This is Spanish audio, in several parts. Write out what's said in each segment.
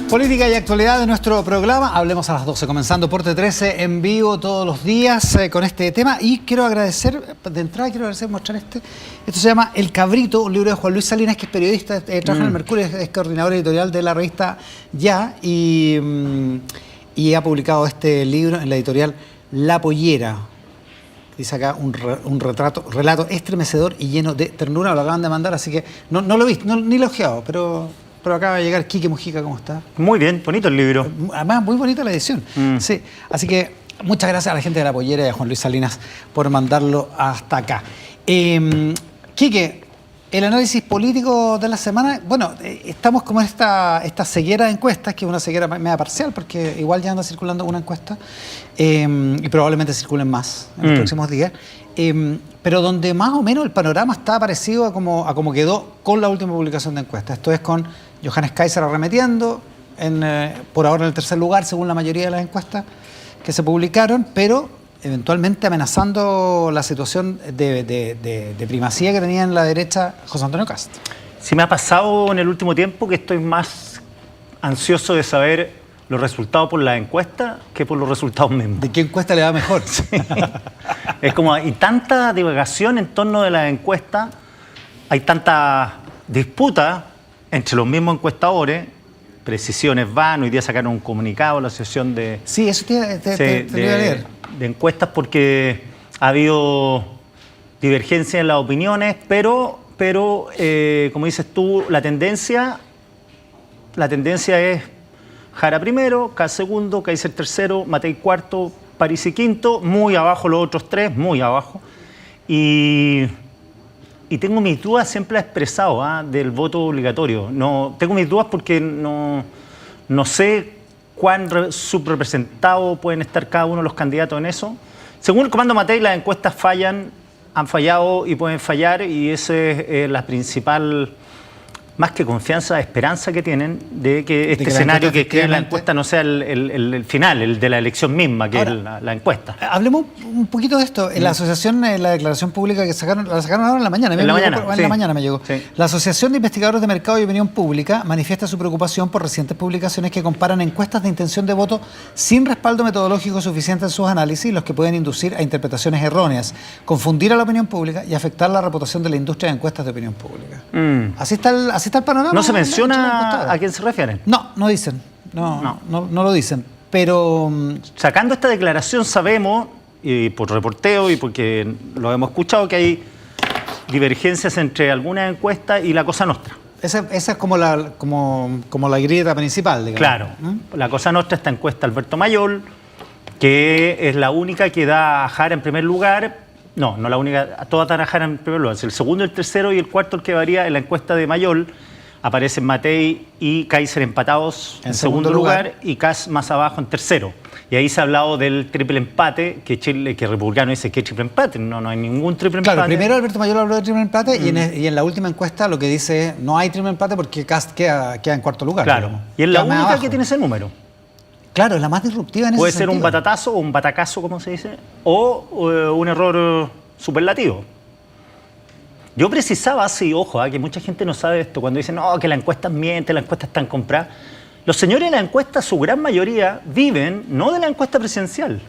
Política y actualidad de nuestro programa. Hablemos a las 12, comenzando por T13 en vivo todos los días con este tema. Y quiero agradecer, de entrada mostrar este. Esto se llama El Cabrito, un libro de Juan Luis Salinas, que es periodista, trabaja en el Mercurio, es coordinador editorial de la revista Ya, y ha publicado este libro en la editorial La Pollera. Dice acá un relato estremecedor y lleno de ternura. Lo acaban de mandar, así que no lo he visto, ni lo he ojeado, pero acaba de llegar Quique Mujica. ¿Cómo está? Muy bien, bonito el libro. Además, muy bonita la edición. Sí, así que muchas gracias a la gente de La Pollera y a Juan Luis Salinas por mandarlo hasta acá. Quique, el análisis político de la semana. Bueno, estamos como en esta ceguera de encuestas, que es una ceguera media parcial, porque igual ya anda circulando una encuesta y probablemente circulen más en los próximos días. Pero donde más o menos el panorama está parecido a como quedó con la última publicación de encuestas. Esto es con Johannes Kaiser arremetiendo, por ahora en el tercer lugar, según la mayoría de las encuestas que se publicaron, pero eventualmente amenazando la situación de primacía que tenía en la derecha José Antonio Kast. Sí, me ha pasado en el último tiempo que estoy más ansioso de saber los resultados por la encuesta que por los resultados mismos. ¿De qué encuesta le va mejor? Sí. Es como hay tanta divagación en torno de la encuesta, hay tanta disputa entre los mismos encuestadores. Precisiones van, hoy día sacaron un comunicado la asociación de... Sí, eso te iba a leer. De encuestas, porque ha habido divergencia en las opiniones, pero como dices tú, la tendencia es Jara primero, Kast segundo, Kaiser tercero, Matei cuarto, Parisi quinto, muy abajo los otros tres, muy abajo. Y tengo mis dudas, siempre la he expresado, del voto obligatorio. Tengo mis dudas porque no sé cuán subrepresentados pueden estar cada uno de los candidatos en eso. Según el comando Matei, las encuestas han fallado y pueden fallar, y esa es la principal, más que confianza, esperanza que tienen de que este escenario que crea la encuesta no sea el final, el de la elección misma, que ahora, es la encuesta. Hablemos un poquito de esto. En la asociación, en la declaración pública que la sacaron ahora en la mañana. En la mañana me llegó. Sí. La Asociación de Investigadores de Mercado y Opinión Pública manifiesta su preocupación por recientes publicaciones que comparan encuestas de intención de voto sin respaldo metodológico suficiente en sus análisis, los que pueden inducir a interpretaciones erróneas, confundir a la opinión pública y afectar la reputación de la industria de encuestas de opinión pública. Así está el panorama. ¿No se menciona a quién se refieren? No dicen. No lo dicen. Pero sacando esta declaración sabemos, y por reporteo y porque lo hemos escuchado, que hay divergencias entre algunas encuestas y la Cosa Nostra. Esa es como la grieta principal, digamos. Claro. La Cosa Nostra, esta encuesta Alberto Mayol, que es la única que da a Jara en primer lugar. No la única, todas dan a Jara en primer lugar. El segundo, el tercero y el cuarto, el que varía en la encuesta de Mayol. Aparecen Matei y Kaiser empatados en segundo lugar y Kast más abajo en tercero. Y ahí se ha hablado del triple empate, que Republicano dice que triple empate. No hay ningún triple empate. Claro, primero Alberto Mayol habló de triple empate y en la última encuesta lo que dice es no hay triple empate porque Kast queda en cuarto lugar. Claro, digamos. Y es la única que tiene ese número. Claro, es la más disruptiva en ese sentido. Puede ser un batatazo o un batacazo, como se dice, o un error superlativo. Yo precisaba así, ojo, que mucha gente no sabe esto, cuando dicen que la encuesta miente, la encuesta están compradas. Los señores de la encuesta, su gran mayoría, viven, no de la encuesta presidencial,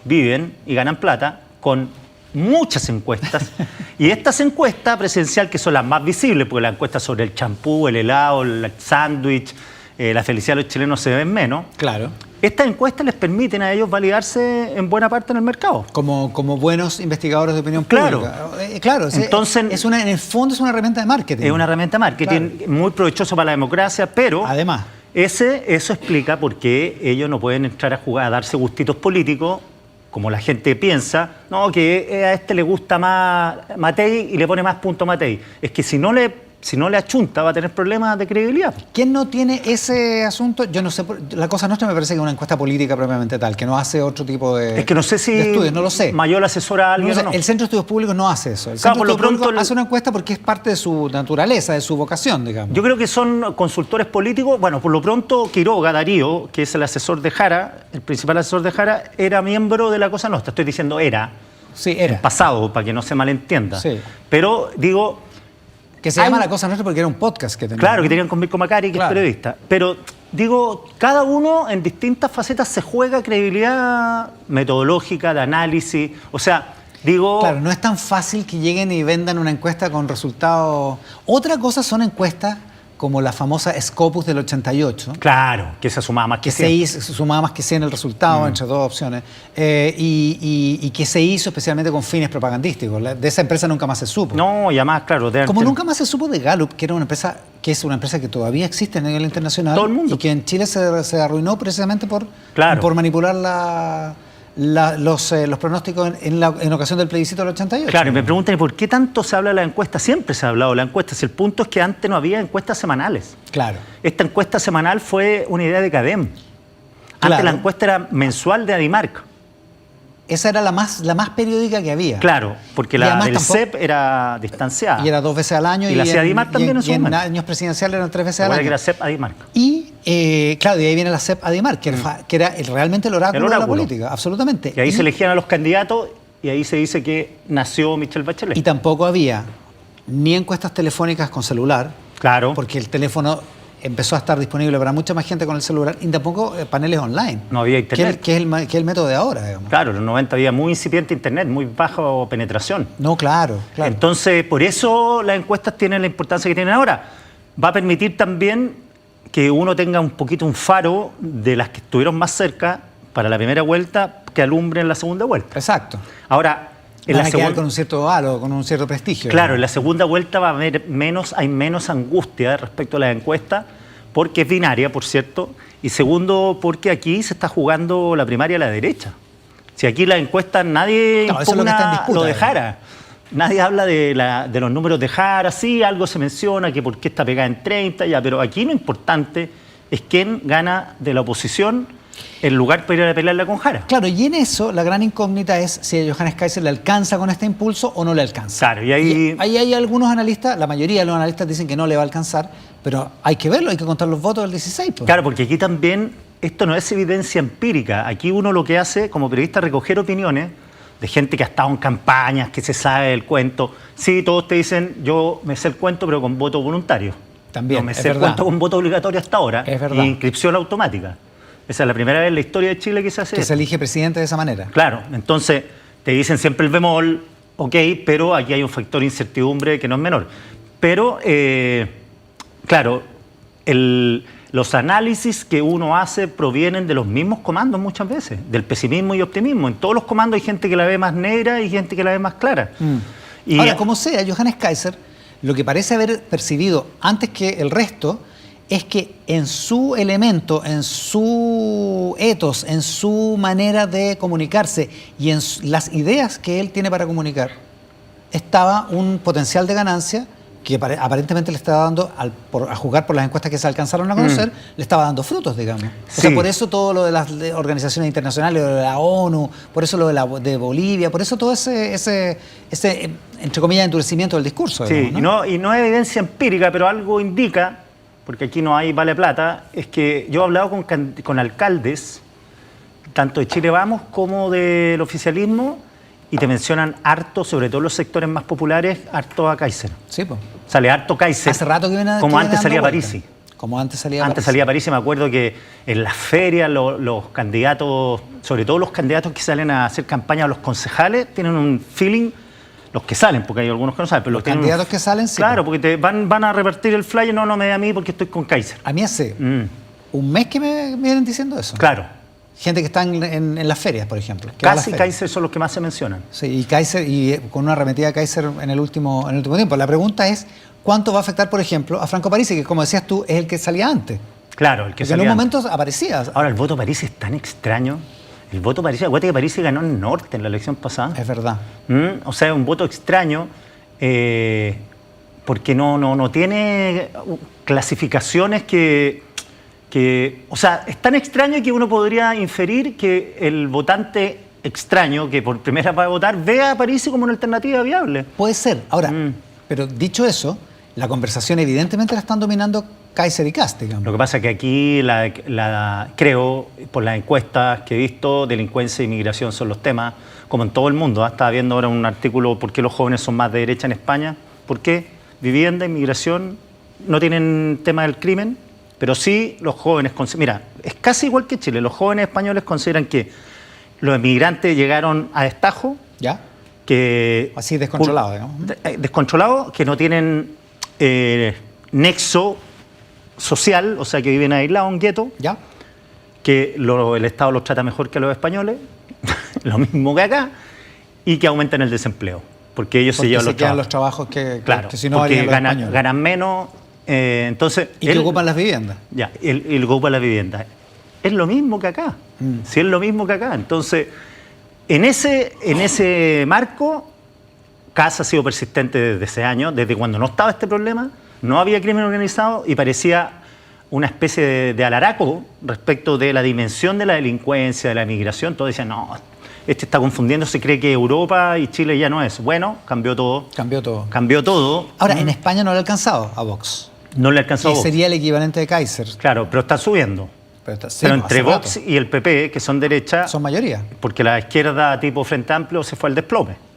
viven y ganan plata con muchas encuestas. Y estas encuestas presidencial, que son las más visibles, porque las encuestas sobre el champú, el helado, el sándwich, la felicidad de los chilenos se ven menos. Claro. Estas encuestas les permiten a ellos validarse en buena parte en el mercado. Como buenos investigadores de opinión pública. Claro. Entonces, en el fondo es una herramienta de marketing. Es una herramienta de marketing, claro, muy provechoso para la democracia, pero además eso explica por qué ellos no pueden entrar a jugar, a darse gustitos políticos, como la gente piensa, que a este le gusta más Matei y le pone más punto a Matei. Es que si no le achunta, va a tener problemas de credibilidad. ¿Quién no tiene ese asunto? Yo no sé, la Cosa Nostra me parece que es una encuesta política propiamente tal, que no hace otro tipo de Es que no sé si estudios, no lo sé. Mayol asesora a alguien o no. El Centro de Estudios Públicos no hace eso. El Centro de Estudios Públicos hace una encuesta porque es parte de su naturaleza, de su vocación, digamos. Yo creo que son consultores políticos. Bueno, por lo pronto, Quiroga Darío, que es el asesor de Jara, el principal asesor de Jara, era miembro de la Cosa Nostra. Estoy diciendo era. Sí, era. En pasado, para que no se malentienda. Sí. Pero, digo... Que se llama La Cosa Nostra porque era un podcast que tenían. Claro, que tenían con Mirko Macari, que es periodista. Pero digo, cada uno en distintas facetas se juega credibilidad metodológica, de análisis. O sea, digo... Claro, no es tan fácil que lleguen y vendan una encuesta con resultados. Otra cosa son encuestas como la famosa Scopus del 88. Claro, que se sumaba más que 100. Se sumaba más que 100 el resultado entre dos opciones. Y que se hizo especialmente con fines propagandísticos. De esa empresa nunca más se supo. No, y además, claro... Como nunca más se supo de Gallup, que era una empresa que es una empresa que todavía existe a nivel internacional. Todo el mundo. Y que en Chile se arruinó precisamente por manipular los pronósticos en ocasión del plebiscito del 88. Claro, y me preguntan, ¿por qué tanto se habla de la encuesta? Siempre se ha hablado de la encuesta. Si el punto es que antes no había encuestas semanales. Claro. Esta encuesta semanal fue una idea de CADEM. Antes la encuesta era mensual de Adimark. Esa era la más periódica que había. Claro, porque la del CEP era distanciada. Y era 2 veces al año. Y la hacía Adimark también en su momento. En años presidenciales eran 3 veces al año. Que era CEP Adimark. Y claro, de ahí viene la CEP Adimark, que era realmente el oráculo de la política, absolutamente. Y ahí se elegían a los candidatos y ahí se dice que nació Michelle Bachelet. Y tampoco había ni encuestas telefónicas con celular. Claro. Porque el teléfono empezó a estar disponible para mucha más gente con el celular, y tampoco paneles online. No había internet. Que es el método de ahora, digamos. Claro, en los 90 había muy incipiente internet, muy baja penetración. No, claro. Entonces, por eso las encuestas tienen la importancia que tienen ahora. Va a permitir también que uno tenga un poquito un faro de las que estuvieron más cerca para la primera vuelta que alumbren la segunda vuelta. Exacto. Ahora, en Van la a quedar con un cierto halo, con un cierto prestigio. Claro, en la segunda vuelta va a haber hay menos angustia respecto a las encuestas, porque es binaria, por cierto, y segundo, porque aquí se está jugando la primaria a la derecha. Si aquí las encuestas nadie impugna lo de Jara. Nadie habla de los números de Jara, sí, algo se menciona, que por qué está pegada en 30, ya, pero aquí lo importante es quién gana de la oposición el lugar para ir a pelearla con Jara. Claro, y en eso la gran incógnita es si a Johannes Kaiser le alcanza con este impulso o no le alcanza. Claro, y ahí hay algunos analistas, la mayoría de los analistas dicen que no le va a alcanzar, pero hay que verlo, hay que contar los votos del 16. Pues. Claro, porque aquí también esto no es evidencia empírica. Aquí uno lo que hace como periodista es recoger opiniones de gente que ha estado en campañas, que se sabe el cuento. Sí, todos te dicen, yo me sé el cuento, pero con voto voluntario. También, no me sé el cuento con voto obligatorio hasta ahora. Es verdad. Y inscripción automática. Esa es la primera vez en la historia de Chile que se hace. Que se elige presidente de esa manera. Claro, entonces te dicen siempre el bemol, ok, pero aquí hay un factor de incertidumbre que no es menor. Pero, claro, los análisis que uno hace provienen de los mismos comandos muchas veces, del pesimismo y optimismo. En todos los comandos hay gente que la ve más negra y gente que la ve más clara. Y ahora, como sea, Johannes Kaiser, lo que parece haber percibido antes que el resto es que en su elemento, en su ethos, en su manera de comunicarse y en las ideas que él tiene para comunicar, estaba un potencial de ganancia que aparentemente le estaba dando, a jugar por las encuestas que se alcanzaron a conocer, le estaba dando frutos, digamos. Sí. O sea, por eso todo lo de las organizaciones internacionales, lo de la ONU, por eso lo de Bolivia, por eso todo ese entre comillas, endurecimiento del discurso. Sí, digamos, ¿no? y no es evidencia empírica, pero algo indica, porque aquí no hay vale plata, es que yo he hablado con alcaldes, tanto de Chile Vamos como del oficialismo, y te mencionan harto, sobre todo los sectores más populares, harto a Kaiser. Sí, pues. Sale harto Kaiser. Hace rato que viene como antes salía Parisi. Como antes salía Antes salía Parisi, me acuerdo que en las ferias los candidatos, sobre todo los candidatos que salen a hacer campaña a los concejales, tienen un feeling, los que salen, porque hay algunos que no saben, pero los candidatos que salen, sí. Claro, porque van a repartir el flyer, no me dé a mí porque estoy con Kaiser. A mí hace un mes que me vienen diciendo eso. Claro. Gente que está en las ferias, por ejemplo. Casi Kaiser son los que más se mencionan. Sí, y Kaiser, y con una arremetida de Kaiser en el último tiempo. La pregunta es, ¿cuánto va a afectar, por ejemplo, a Franco Parisi, que como decías tú, es el que salía antes? Claro, el que salía en un antes. momento aparecía. Ahora, el voto Parisi es tan extraño. El voto Parisi, acuérdate que Parisi ganó en Norte en la elección pasada. Es verdad. O sea, un voto extraño porque no tiene clasificaciones o sea, es tan extraño que uno podría inferir que el votante extraño que por primera vez va a votar vea a Parisi como una alternativa viable. Puede ser. Ahora, pero dicho eso, la conversación evidentemente la están dominando Kaiser y Kast, digamos. Lo que pasa es que aquí, creo, por las encuestas que he visto, delincuencia e inmigración son los temas, como en todo el mundo. Estaba viendo ahora un artículo, ¿por qué los jóvenes son más de derecha en España? ¿Por qué? Vivienda, inmigración, no tienen tema del crimen. Pero sí los jóvenes, mira, es casi igual que Chile, los jóvenes españoles consideran que los emigrantes llegaron a destajo, ¿Ya? que... Así descontrolado, digamos. Descontrolados, que no tienen nexo social, o sea, que viven aislados en gueto, ¿Ya? que el Estado los trata mejor que a los españoles, lo mismo que acá, y que aumentan el desempleo, porque ellos se llevan los quedan trabajos. los trabajos Claro, que si no porque harían los españoles. ganan menos, entonces... Y que ocupan las viviendas. Ya, el ocupa la vivienda. Es lo mismo que acá, sí es lo mismo que acá. Entonces, en ese marco, Kast ha sido persistente desde ese año, desde cuando no estaba este problema, no había crimen organizado y parecía una especie de alaraco respecto de la dimensión de la delincuencia, de la migración. Todos decían, no, este está confundiendo, se cree que Europa y Chile ya no es. Bueno, cambió todo. Cambió todo. Cambió todo. Ahora, en España no le ha alcanzado a Vox. No le alcanzó a Que Vox. sería el equivalente de Kaiser. Claro, pero está subiendo. Pero Entre Vox y el PP, que son derecha, son mayoría. porque la izquierda tipo Frente Amplio se fue al desplome.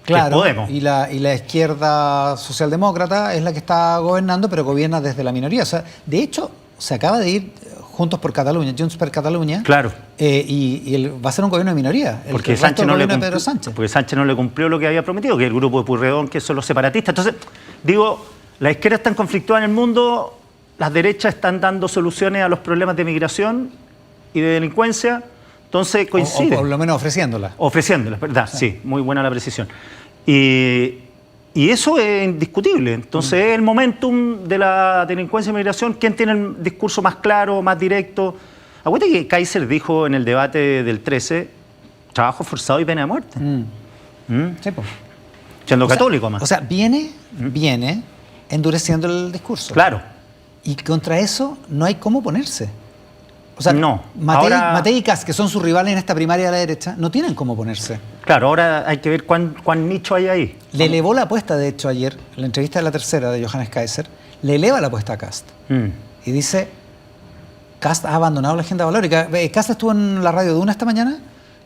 Claro, Podemos. y la izquierda socialdemócrata es la que está gobernando, pero gobierna desde la minoría. O sea, de hecho, se acaba de ir Juntos por Cataluña, Junts per Cataluña. Claro. Va a ser un gobierno de minoría. Porque el resto Sánchez, del no le gobierno de cumplió, Pedro Sánchez. porque Sánchez no le cumplió lo que había prometido, que el grupo de Pueyrredón, que son los separatistas. Entonces, digo, la izquierda está conflictuada en el mundo, las derechas están dando soluciones a los problemas de migración y de delincuencia, entonces coincide. O por lo menos ofreciéndola. Ofreciéndolas, ¿verdad? Sí, muy buena la precisión. Y eso es indiscutible. Entonces, es el momentum de la delincuencia y migración. ¿Quién tiene el discurso más claro, más directo? Acuérdate que Kaiser dijo en el debate del 13, trabajo forzado y pena de muerte. Sí, pues. Siendo católico, más. O sea, viene endureciendo el discurso. Claro. Y contra eso no hay cómo ponerse. O sea, no. Matei y Kast, que son sus rivales en esta primaria de la derecha, no tienen cómo ponerse. Claro, ahora hay que ver cuán nicho hay ahí. Le elevó la apuesta, de hecho, ayer, en la entrevista de La Tercera de Johannes Kaiser, le eleva la apuesta a Kast. Y dice, Kast ha abandonado la agenda valórica. Kast estuvo en la radio Duna esta mañana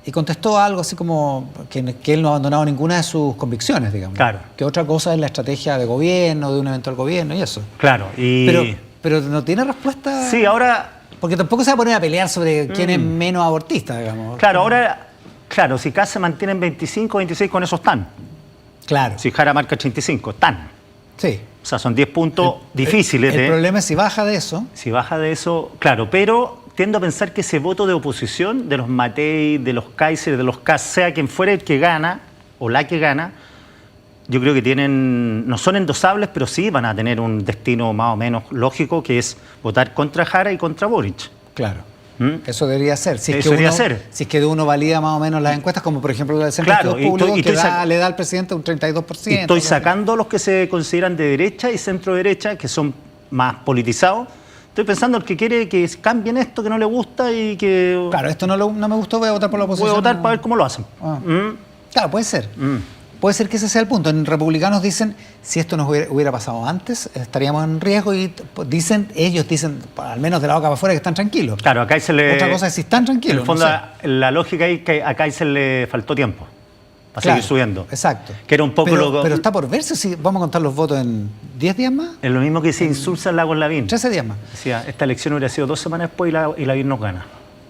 y contestó algo así como que él no ha abandonado ninguna de sus convicciones, digamos. Claro. Que otra cosa es la estrategia de gobierno, de un eventual gobierno y eso. Claro. Pero no tiene respuesta. Sí, ahora... Porque tampoco se va a poner a pelear sobre quién es menos abortista, digamos. Claro, ahora... Claro, si Kast se mantiene en 25, 26, con eso están. Claro. Si Jara marca 85, están. Sí. O sea, son 10 puntos difíciles. El problema es si baja de eso. Si baja de eso, claro, pero tiendo a pensar que ese voto de oposición de los Matei, de los Kaiser, de los Kast, sea quien fuere el que gana o la que gana, yo creo que no son endosables, pero sí van a tener un destino más o menos lógico, que es votar contra Jara y contra Boric. Claro. Eso debería ser. Si Eso debería ser. Si es que uno valida más o menos las encuestas, como por ejemplo el Centro de Estudios Públicos, que le da al presidente un 32%. Y estoy sacando a los que se consideran de derecha y centro derecha, que son más politizados. Estoy pensando el que quiere que cambien esto, que no le gusta y que... Claro, esto no me gustó, voy a votar por la oposición. Voy a votar para ver cómo lo hacen. Claro, puede ser. Puede ser que ese sea el punto. En republicanos dicen, si esto nos hubiera pasado antes, estaríamos en riesgo y ellos dicen, al menos de la boca para afuera, que están tranquilos. Claro, acá Otra cosa es si están tranquilos. En el fondo, no sé. la lógica es que a Kaiser le faltó tiempo para seguir subiendo. Exacto. Que era un poco pero está por verse si vamos a contar los votos en 10 días más. Es lo mismo que decía Insulza Lagos Lavín. 13 días más. Decía, esta elección hubiera sido 2 semanas después y Lavín nos gana.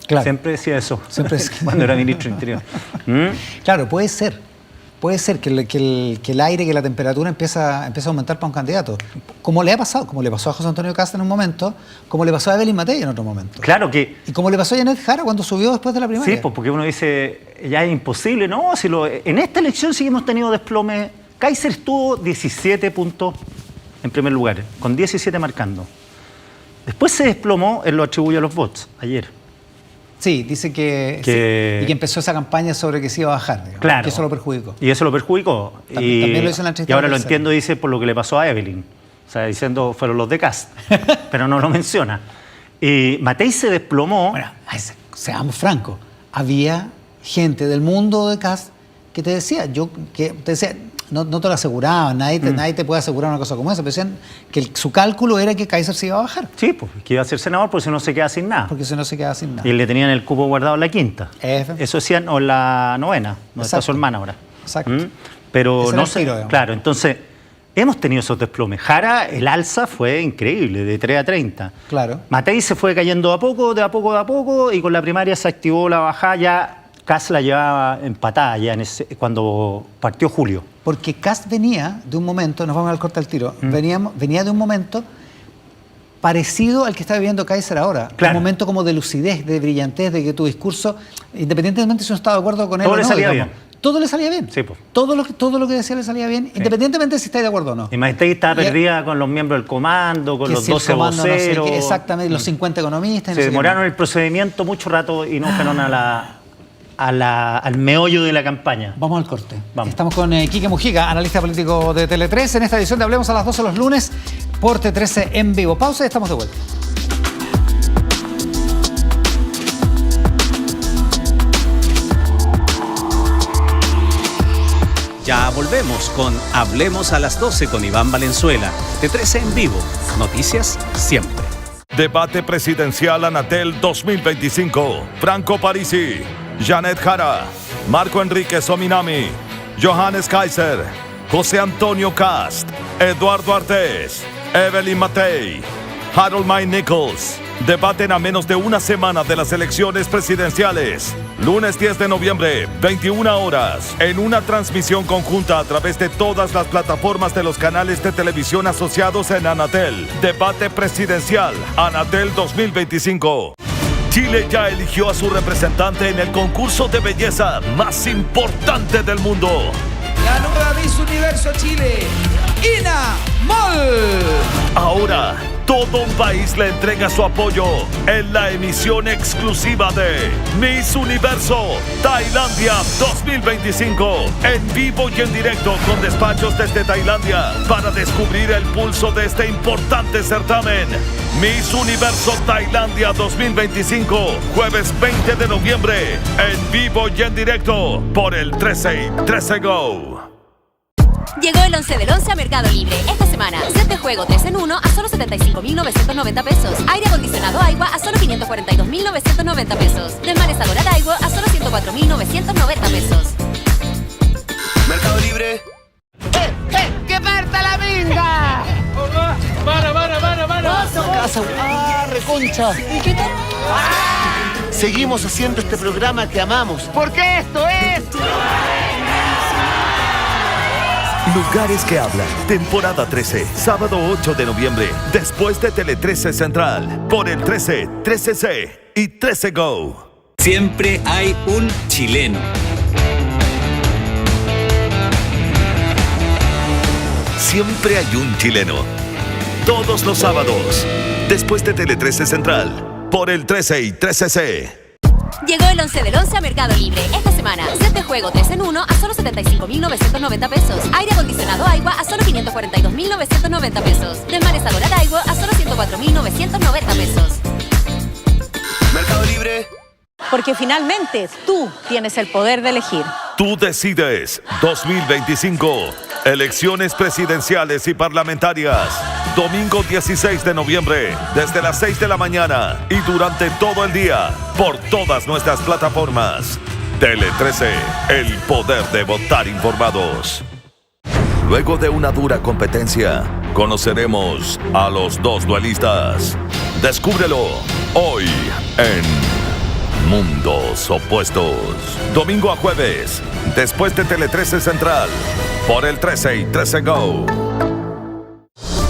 Claro. Siempre decía eso. Siempre cuando era ministro del Interior. Claro, puede ser. Puede ser que el aire, que la temperatura empieza a aumentar para un candidato. Como le ha pasado, como le pasó a José Antonio Kast en un momento, como le pasó a Evelyn Matei en otro momento. Claro que... Y como le pasó a Janet Jara cuando subió después de la primaria. Sí, pues porque uno dice, ya es imposible. No, en esta elección sí hemos tenido desplome. Kaiser estuvo 17 puntos en primer lugar, con 17 marcando. Después se desplomó, él lo atribuye a los bots, ayer. Sí, dice que sí, y que empezó esa campaña sobre que se iba a bajar. Digamos, claro. Que eso lo perjudicó. Y eso lo perjudicó. También lo hizo en la entrevista. Y ahora lo entiendo, dice, por lo que le pasó a Evelyn. O sea, diciendo, fueron los de Kast. Pero no lo menciona. Y Matei se desplomó. Bueno, seamos francos. Había gente del mundo de Kast que te decía, no te lo aseguraban, nadie te puede asegurar una cosa como esa, pero decían que su cálculo era que Kaiser se iba a bajar. Sí, pues que iba a ser senador porque si no se queda sin nada. Porque si no se queda sin nada. Y le tenían el cupo guardado en la quinta. Eso decían, o en la novena, donde está su hermana ahora. Exacto. Pero no sé. Tiro, claro, entonces hemos tenido esos desplomes. Jara, el alza fue increíble, de 3 a 30. Claro. Matei se fue cayendo de a poco, y con la primaria se activó la bajada. Ya Kast la llevaba empatada ya cuando partió Julio. Porque Kast venía de un momento, nos vamos al corte al tiro, venía de un momento parecido al que está viviendo Kaiser ahora. Claro. Un momento como de lucidez, de brillantez, de que tu discurso, independientemente si uno estaba de acuerdo con él Todo o no, le salía digamos, bien. todo le salía bien. Sí, pues. Todo lo que decía le salía bien, independientemente si estáis de acuerdo o no. Y Matei estaba perdida con los miembros del comando, con Que los si el 12 comando no sé voceros. qué, exactamente, los 50 economistas. y no Se sé qué demoraron más. el procedimiento mucho rato y no fueron al meollo de la campaña. Vamos al corte. Vamos. Estamos con Quique Mujica, analista político de Tele3, en esta edición de Hablemos a las 12 los lunes por T13 en vivo. Pausa y estamos de vuelta. Ya volvemos con Hablemos a las 12 con Iván Valenzuela. T13 en vivo. Noticias siempre. Debate presidencial Anatel 2025. Franco Parisi, Janet Jara, Marco Enrique Sominami, Johannes Kaiser, José Antonio Kast, Eduardo Artés, Evelyn Matei, Harold May Nichols. Debaten a menos de una semana de las elecciones presidenciales. Lunes 10 de noviembre, 21 horas, en una transmisión conjunta a través de todas las plataformas de los canales de televisión asociados en Anatel. Debate presidencial Anatel 2025. Chile ya eligió a su representante en el concurso de belleza más importante del mundo. La nueva Miss Universo Chile, Ina Moll. Ahora, todo un país le entrega su apoyo en la emisión exclusiva de Miss Universo Tailandia 2025. En vivo y en directo con despachos desde Tailandia para descubrir el pulso de este importante certamen. Miss Universo Tailandia 2025, jueves 20 de noviembre. En vivo y en directo por el 13 Go. Llegó el 11 del 11 a Mercado Libre. Esta semana, set de juego 3 en 1 a solo 75.990 pesos. Aire acondicionado Aiwa a solo 542.990 pesos. Desmanezadora Daiwa a solo 104.990 pesos. Mercado Libre. ¡Que parta la minga! Casa, reconcha. ¿Y qué tal? Seguimos haciendo este programa que amamos. Porque esto es... Lugares que hablan, temporada 13, sábado 8 de noviembre, después de Tele 13 Central, por el 13, 13C y 13 Go. Siempre hay un chileno. Siempre hay un chileno. Todos los sábados, después de Tele 13 Central, por el 13 y 13C. Llegó el 11 del 11 a Mercado Libre. Esta semana, set de juego 3 en 1 a solo 75.990 pesos. Aire acondicionado Aiwa a solo 542.990 pesos. Desmanezadora Daiwa a solo 104.990 pesos. Mercado Libre. Porque finalmente tú tienes el poder de elegir. Tú decides 2025. Elecciones presidenciales y parlamentarias. Domingo 16 de noviembre, desde las 6 de la mañana y durante todo el día, por todas nuestras plataformas. Tele 13, el poder de votar informados. Luego de una dura competencia, conoceremos a los dos duelistas. Descúbrelo hoy en Mundos Opuestos. Domingo a jueves, después de Tele 13 Central, por el 13 y 13 Go.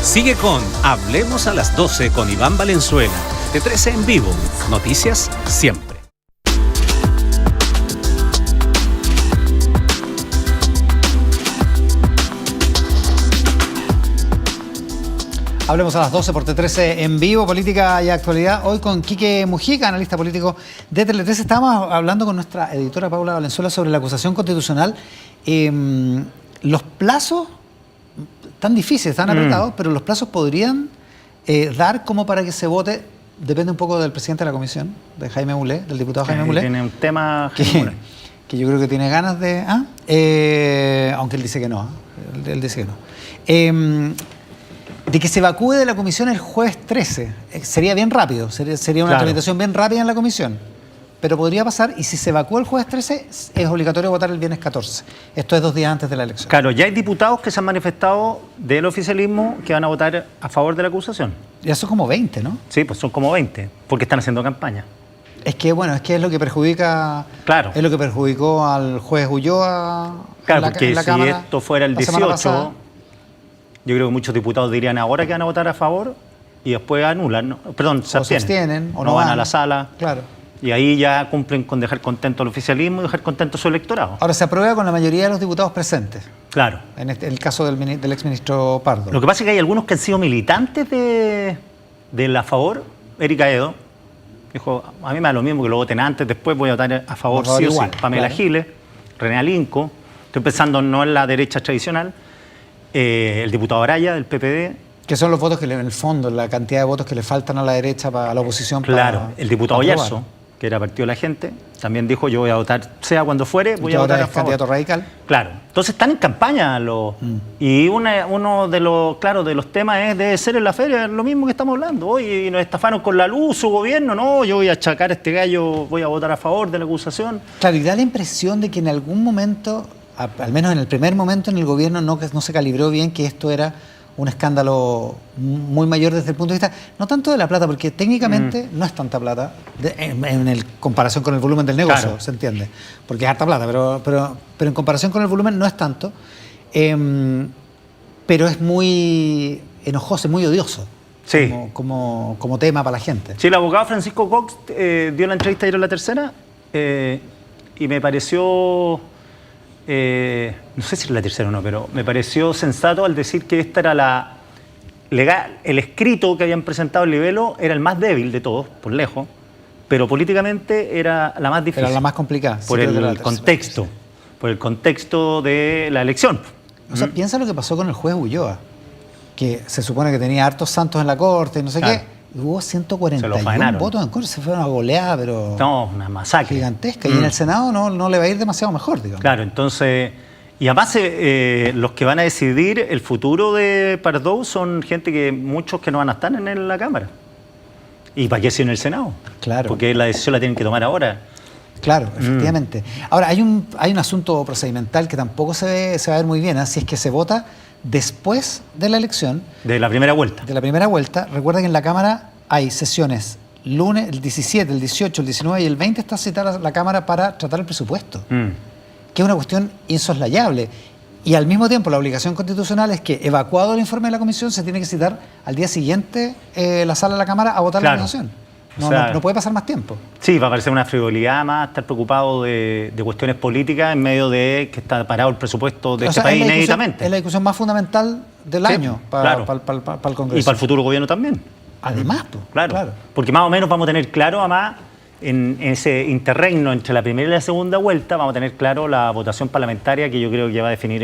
Sigue con Hablemos a las 12 con Iván Valenzuela. T13 en vivo. Noticias siempre. Hablemos a las 12 por T13 en vivo, política y actualidad. Hoy con Quique Mujica, analista político de Tele13. Estábamos hablando con nuestra editora Paula Valenzuela sobre la acusación constitucional. Los plazos, tan difíciles, tan apretados, pero los plazos podrían dar como para que se vote. Depende un poco del presidente de la comisión, de Jaime Mulé, del diputado Jaime Mulé. Tiene un tema que yo creo que tiene ganas de... aunque él dice que no. Él dice que no. De que se evacúe de la comisión el jueves 13. Sería bien rápido, sería una tramitación bien rápida en la comisión. pero podría pasar, y si se evacúa el jueves 13, es obligatorio votar el viernes 14. Esto es 2 días antes de la elección. Claro, ya hay diputados que se han manifestado del oficialismo que van a votar a favor de la acusación. Ya son como 20, ¿no? Sí, pues son como 20, porque están haciendo campaña. Es que, bueno, es lo que perjudica... Claro. Es lo que perjudicó al juez Ulloa Claro, en porque la si Cámara esto fuera el la semana 18, pasada. yo creo que muchos diputados dirían ahora que van a votar a favor y después anulan, ¿no? Perdón, se abstienen, o no van a la sala. Claro. Y ahí ya cumplen con dejar contento al oficialismo y dejar contento a su electorado. Ahora se aprueba con la mayoría de los diputados presentes. Claro. En el caso del exministro Pardo. Lo que pasa es que hay algunos que han sido militantes de la favor. Erika Edo dijo, a mí me da lo mismo que lo voten antes, después voy a votar a favor sí o sí. Pamela Giles, René Alinco, estoy pensando no en la derecha tradicional, el diputado Araya del PPD. Que son los votos que, en el fondo, la cantidad de votos que le faltan a la derecha, a la oposición. Claro, el diputado Yarzo, que era Partido de la Gente, también dijo, yo voy a votar, sea cuando fuere, voy a votar a favor. Candidato radical. Claro, entonces están en campaña y uno de los temas debe ser en la feria, lo mismo que estamos hablando. Hoy nos estafaron con la luz, su gobierno, no, yo voy a achacar a este gallo, voy a votar a favor de la acusación. Claro, y da la impresión de que en algún momento, al menos en el primer momento en el gobierno, no se calibró bien que esto era un escándalo muy mayor desde el punto de vista, no tanto de la plata, porque técnicamente no es tanta plata en comparación con el volumen del negocio, claro. Se entiende, porque es harta plata, pero en comparación con el volumen no es tanto, pero es muy enojoso, muy odioso, sí. como tema para la gente. Sí, el abogado Francisco Cox dio la entrevista ayer en La Tercera y me pareció... no sé si es la tercera o no, pero me pareció sensato al decir que esta era el escrito que habían presentado el Libelo era el más débil de todos, por lejos, pero políticamente era la más difícil. Era la más complicada. Por el contexto de la elección. O sea, piensa lo que pasó con el juez Ulloa, que se supone que tenía hartos santos en la corte, no sé qué. Hubo 141 votos en corte, se fue una goleada, pero... No, una masacre. Gigantesca. Y en el Senado no le va a ir demasiado mejor, digamos. Claro, entonces... Y además los que van a decidir el futuro de Pardo son muchos que no van a estar en la Cámara. ¿Y para qué si en el Senado? Claro. Porque la decisión la tienen que tomar ahora. Claro, efectivamente. Ahora, hay un asunto procedimental que tampoco se va a ver muy bien, ¿eh? Si es que se vota después de la elección. De la primera vuelta. De la primera vuelta. Recuerda que en la Cámara hay sesiones lunes, el 17, el 18, el 19 y el 20 está citada la Cámara para tratar el presupuesto, que es una cuestión insoslayable. Y al mismo tiempo la obligación constitucional es que, evacuado el informe de la comisión, se tiene que citar al día siguiente la sala de la Cámara a votar la acusación. No puede pasar más tiempo. Sí, va a parecer una frivolidad más estar preocupado de cuestiones políticas en medio de que está parado el presupuesto de este país inéditamente. Es la discusión más fundamental del año para el Congreso. Y para el futuro gobierno también. Además, claro. Porque más o menos vamos a tener claro, además, en ese interregno entre la primera y la segunda vuelta, vamos a tener claro la votación parlamentaria, que yo creo que va a definir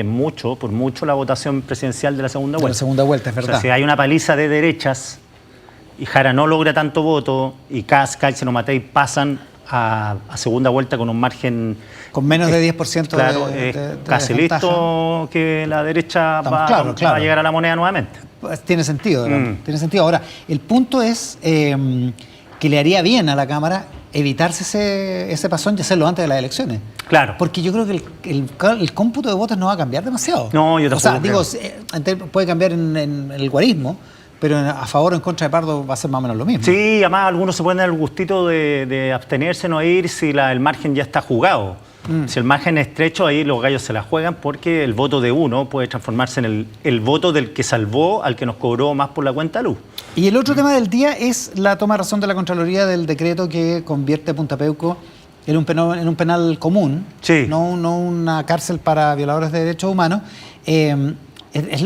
por mucho la votación presidencial de la segunda vuelta. De la segunda vuelta, es verdad. O sea, si hay una paliza de derechas y Jara no logra tanto voto y Kast, Kaiser o Matei pasan a segunda vuelta con un margen... Con menos de 10% claro, de casi listo que la derecha va a llegar a la moneda nuevamente. Pues tiene sentido, tiene sentido. Ahora, el punto es que le haría bien a la Cámara evitarse ese pasón y hacerlo antes de las elecciones. Claro. Porque yo creo que el cómputo de votos no va a cambiar demasiado. No, yo tampoco. O sea, puede cambiar en el guarismo, pero a favor o en contra de Pardo va a ser más o menos lo mismo. Sí, además algunos se pueden dar el gustito de abstenerse, no ir si el margen ya está jugado. Si el margen es estrecho, ahí los gallos se la juegan porque el voto de uno puede transformarse en el voto del que salvó al que nos cobró más por la cuenta luz. Y el otro tema del día es la toma de razón de la Contraloría del decreto que convierte a Punta Peuco en un penal común, sí. no una cárcel para violadores de derechos humanos. Es